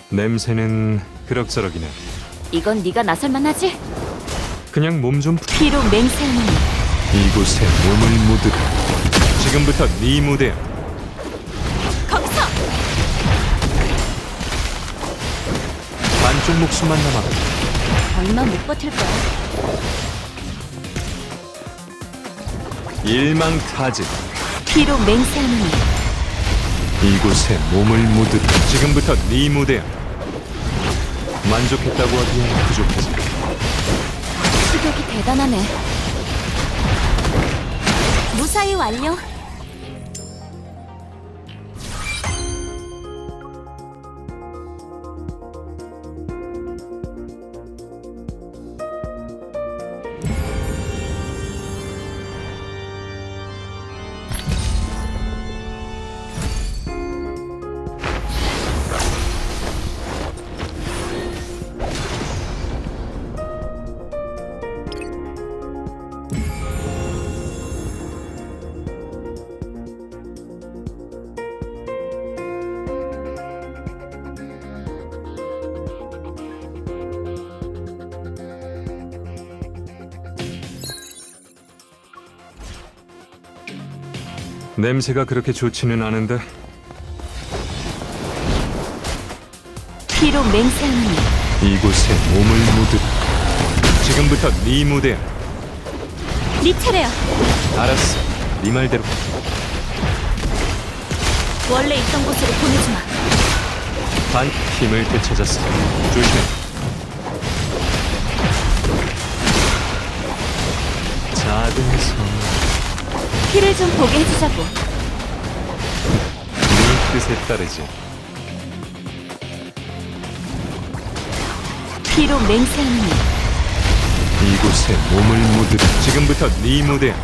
냄새는 그럭저럭이네. 이건 네가 나설만하지? 그냥 몸 좀 피로 맹세하는 이곳에 몸을 묻으라. 지금부터 네 무대야. 거기서! 반쪽 목숨만 남아. 얼마 못 버틸 거야. 일망타진. 피로 맹세하는 이곳에 몸을 묻으라. 지금부터 네 무대야. 만족했다고 하기엔 부족하지. 수격이 대단하네. 무사히 완료. 냄새가 그렇게 좋지는 않은데. 피로 맹세하는 이곳에 몸을 묻으라. 지금부터 네 무대야. 네 차례야. 알았어. 네 말대로. 원래 있던 곳으로 보내지 마. 반 힘을 되찾았어. 조심해. 작은 성. 피를 좀 보게 해주자고. 네 뜻에 따르지. 피로 맹세하는 이곳에 몸을 묻으라. 지금부터 네 무대야.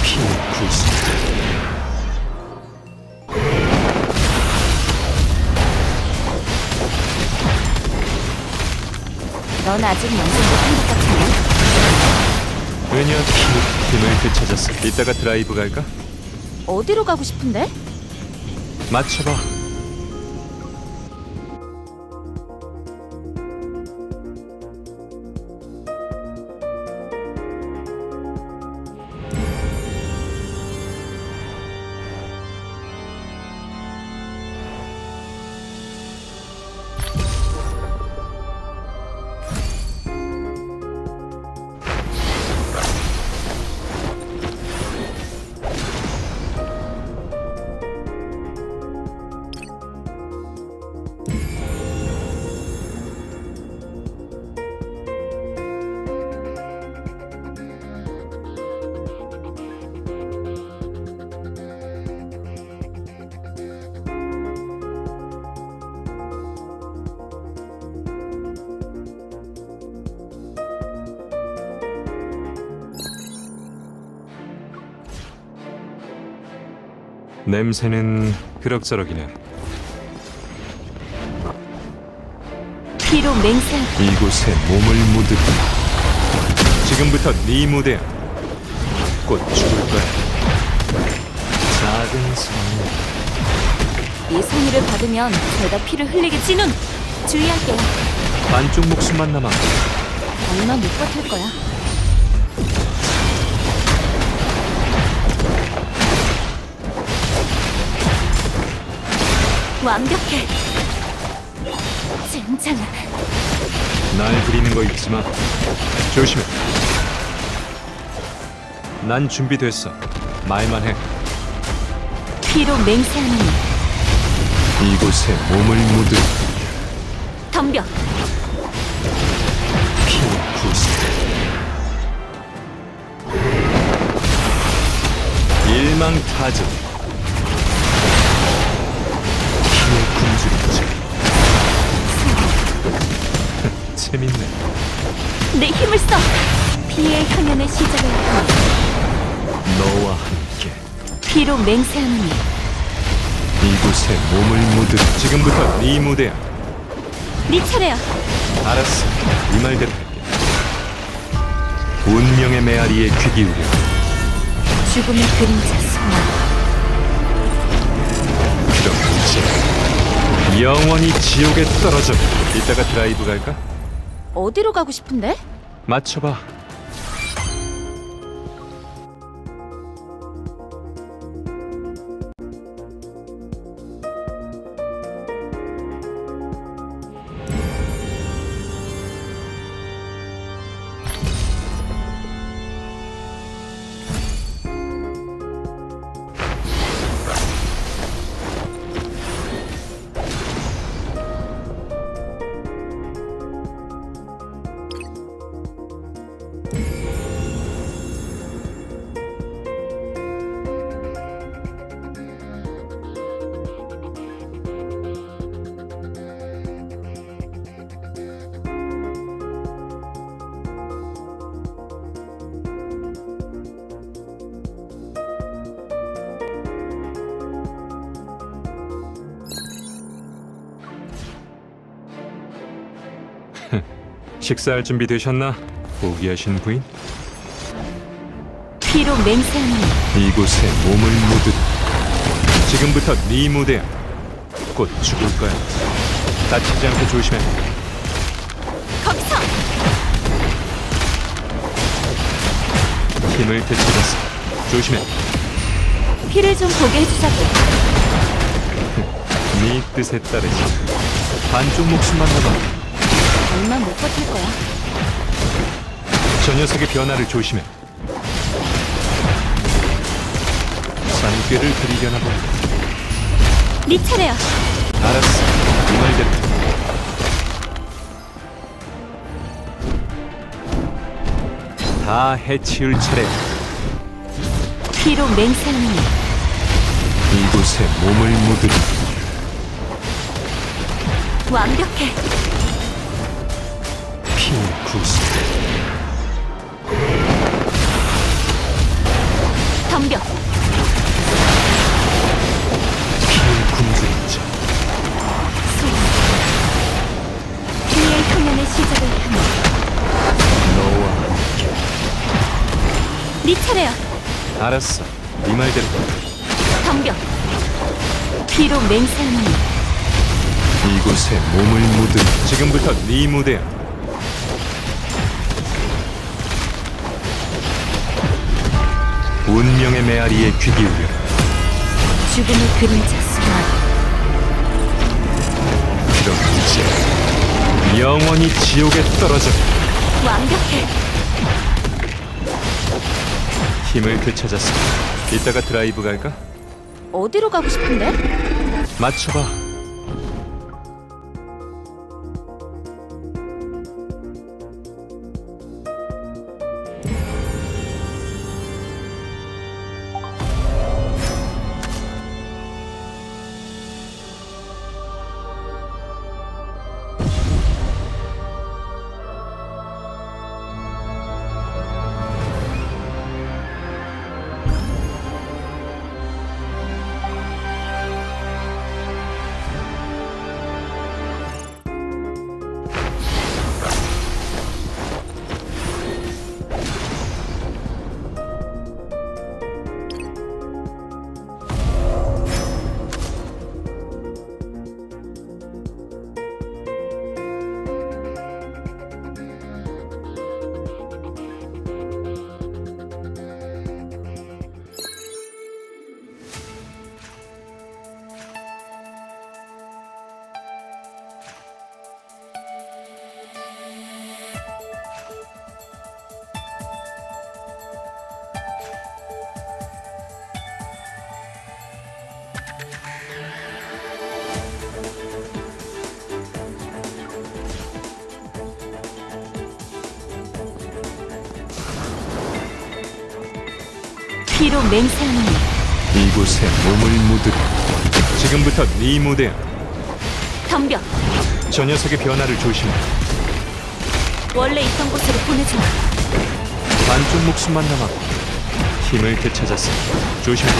피의 구속. 넌 아직 완성 못한 것 같은데? 왜냐 힘을 되찾았어. 이따가 드라이브 갈까? 어디로 가고 싶은데? 맞춰봐. 냄새는 그럭저럭이네. 피로 맹세하는 이곳에 몸을 묻으라. 지금부터 네 무대야. 곧 죽을 거야. 작은 성. 이 성의를 받으면 죄다 피를 흘리게 진운! 주의할게. 반쪽 목숨만 남아. 얼마 못 버틸 거야. 완벽해. 젠장은 날 부리는 거 잊지 마. 조심해. 난 준비됐어. 말만 해. 피로 맹세하는 이곳에 몸을 묻으라. 덤벼. 피의 구속. 일망타진. 피의 굶주림자. 재밌네. 내 힘을 써. 피의 향연의 시작을 하고 너와 함께 피로 맹세하는 이곳에 몸을 묻으라. 지금부터 네 무대야. 네 차례야. 알았어. 네 말대로 할게. 운명의 메아리에 귀 기울여. 죽음의 그림자 소나 그럼 이제 영원히 지옥에 떨어져. 이따가 드라이브 갈까? 어디로 가고 싶은데? 맞춰봐. 식사할 준비 되셨나? 포기하신 부인? 피로 맹세하는 이곳에 몸을 묻으라. 지금부터 네 무대야. 곧 죽을 거야. 다치지 않게 조심해. 거기서! 힘을 되찾았어. 조심해. 피를 좀 보게 해주자고. 네 뜻에 따르지. 반쪽 목숨만 남아. 얼마 못 버틸 거야. 저 녀석의 변화를 조심해. 산꾀를 부리려나 본다. 네 차례야. 알았어. 이 말대로. 다 해치울 차례. 피로 맹세하는 이곳에 몸을 묻으라. 완벽해. 피의 구슬. 덤벼. 피의 굶주림자. 소원. 피의 흉년의 시작을 향해. 너와 함께. 네 차례야. 알았어. 네 말대로. 덤벼. 피로 맹세하는 이곳에 몸을 묻으라. 지금부터 네 무대야. 운명의 메아리에 귀 기울여. 죽음의 그림자 수만. 그럼 이제 영원히 지옥에 떨어져. 완벽해. 힘을 되찾았어. 이따가 드라이브 갈까? 어디로 가고 싶은데? 맞춰봐. 피로 맹세하는 이곳에 몸을 묻으라. 지금부터 네 무대야. 덤벼. 저 녀석의 변화를 조심해. 원래 있던 곳으로 보내줘. 반쪽 목숨만 남아. 힘을 되찾았어. 조심해.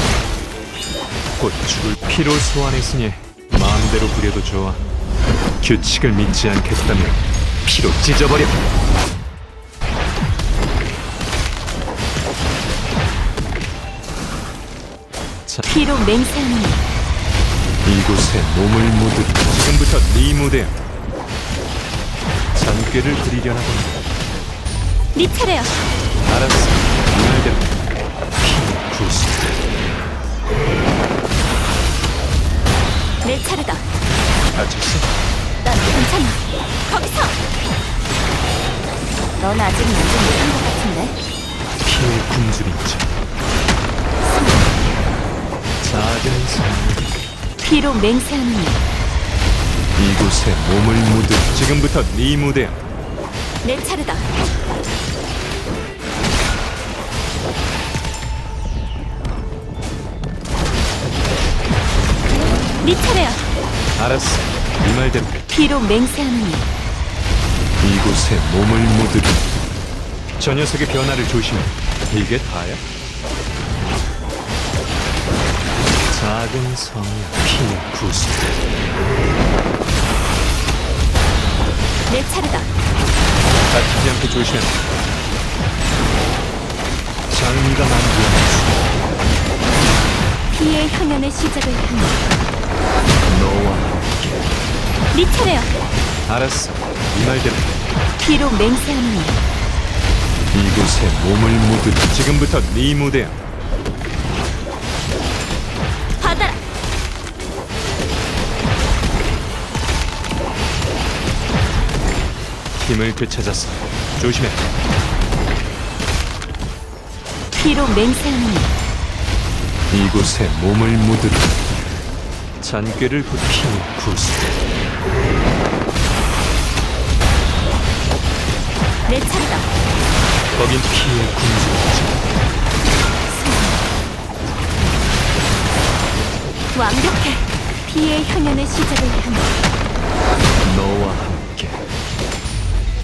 곧 죽을 피로 소환했으니 마음대로 부려도 좋아. 규칙을 믿지 않겠다면 피로 찢어버려. 자, 피로 맹세하는 이곳에 몸을 묻으. 지금부터 네 무대야. 잔꾀를 부리려나 본다. 네 차례야. 알았어. 이 말대로. 구수. 내 차례다. 다쳤어? 난 괜찮아. 거기서. 넌 아직 만족 못한 것 같은데. 피의 굶주림자. 작은 성. 피로 맹세하는 일. 이곳에 몸을 묻으. 지금부터 네 무대야. 내 차례다. 네 차례야. 알았어. 이 말대로. 피로 맹세하는 일. 이곳에 몸을 묻으. 저 녀석의 변화를 조심해. 이게 다야? 작은 성이야. 피의 구수. 내 차례다. 다치지 않게 조심해. 장미가 만들어냈어. 피의 향연의 시작을 향해. 너와 함께. 네 차례야. 알았어. 이 말대로. 피로 맹세하는 일. 이곳에 몸을 묻으. 지금부터 네 무대야. 받아라. 힘을 되찾았어. 조심해. 피로 맹세하는 일. 이곳에 몸을 묻으. 잔꾀를 부피는 구수. 내 차례다. 거긴 피의 굶주림자. 완벽해. 피의 향연의 시작을 향해. 너와 함께.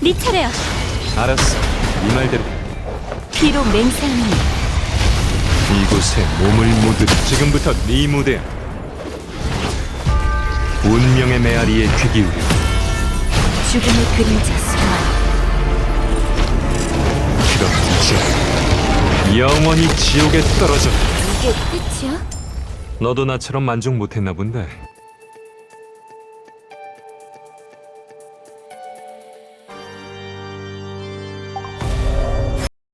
네 차례야. 알았어. 이 말대로. 피로 맹세하는 일. 이곳에 몸을 묻으. 지금부터 네 무대야. 운명의 메아리에 귀 기울여. 죽음의 그림자 소환. 그럼 이제 영원히 지옥에 떨어져. 이게 끝이야? 너도 나처럼 만족 못했나 본데.